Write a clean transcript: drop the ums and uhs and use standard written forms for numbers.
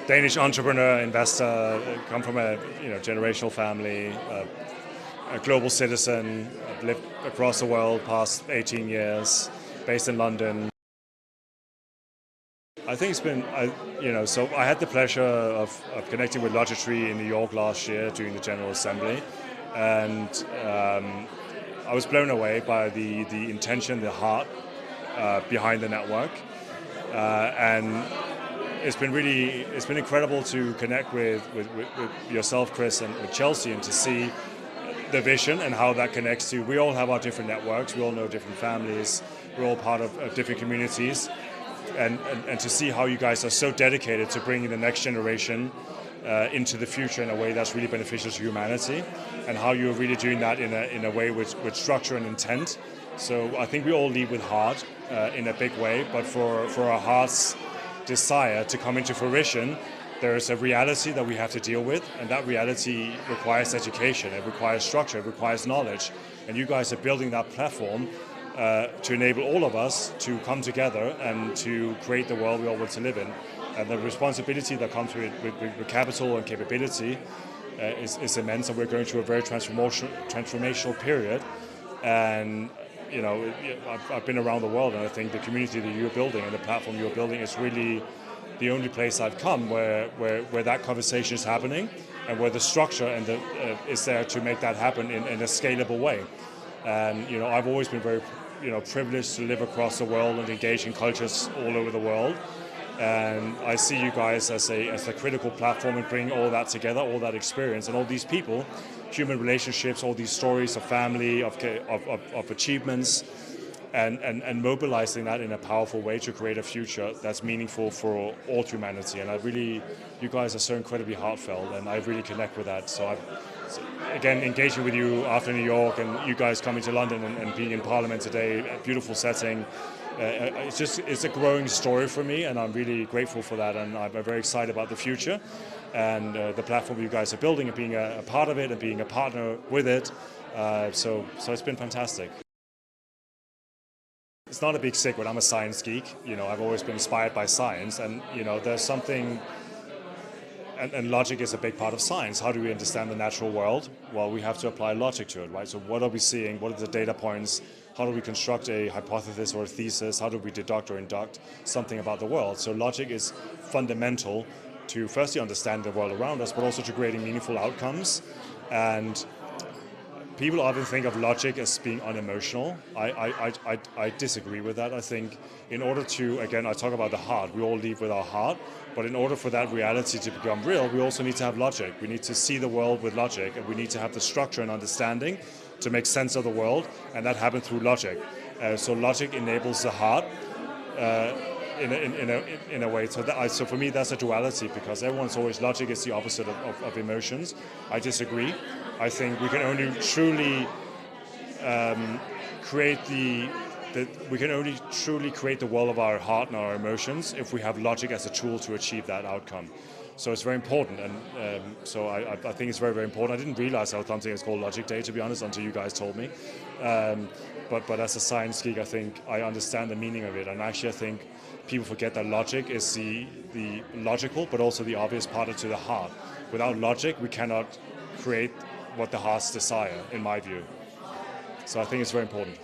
Danish entrepreneur, investor, come from a generational family, a global citizen. I've lived across the world past 18 years, based in London. I think it's been, so I had the pleasure of connecting with Logitry in New York last year during the General Assembly, and I was blown away by the intention, the heart behind the network, and it's been incredible to connect with yourself, Chris, and with Chelsea, and to see the vision and how that connects to. We all have our different networks, we all know different families, we're all part of different communities. And to see how you guys are so dedicated to bringing the next generation into the future in a way that's really beneficial to humanity, and how you're really doing that in a way with structure and intent. So I think we all lead with heart in a big way, but for our heart's desire to come into fruition, there is a reality that we have to deal with, and that reality requires education, it requires structure, it requires knowledge, and you guys are building that platform to enable all of us to come together and to create the world we all want to live in. And the responsibility that comes with capital and capability is immense, and we're going through a very transformational period. And I've been around the world, and I think the community that you're building and the platform you're building is really the only place I've come where that conversation is happening, and where the structure and is there to make that happen in a scalable way. And I've always been very privileged to live across the world and engage in cultures all over the world. And I see you guys as a critical platform in bringing all that together, all that experience, and all these people, human relationships, all these stories of family, of achievements, and mobilizing that in a powerful way to create a future that's meaningful for all humanity. And you guys are so incredibly heartfelt, and I really connect with that. So again, engaging with you after New York, and you guys coming to London and being in Parliament today, a beautiful setting. It's a growing story for me, and I'm really grateful for that, and I'm very excited about the future and the platform you guys are building, and being a part of it and being a partner with it. So it's been fantastic. It's not a big secret, I'm a science geek. I've always been inspired by science, and there's something. And logic is a big part of science. How do we understand the natural world? Well, we have to apply logic to it, right? So what are we seeing? What are the data points? How do we construct a hypothesis or a thesis? How do we deduct or induct something about the world? So logic is fundamental to firstly understand the world around us, but also to creating meaningful outcomes. And people often think of logic as being unemotional. I disagree with that. I think in order to, again, I talk about the heart. We all lead with our heart, but in order for that reality to become real, we also need to have logic. We need to see the world with logic, and we need to have the structure and understanding to make sense of the world, and that happens through logic. So logic enables the heart in a way. So for me, that's a duality, because everyone's always, logic is the opposite of emotions. I disagree. I think we can only truly create the world of our heart and our emotions if we have logic as a tool to achieve that outcome. So it's very important, and so I think it's very, very important. I didn't realize there was something that's called Logic Day, to be honest, until you guys told me. But as a science geek, I think I understand the meaning of it, and actually I think people forget that logic is the logical but also the obvious part to the heart. Without logic, we cannot create what the hearts desire, in my view. So I think it's very important.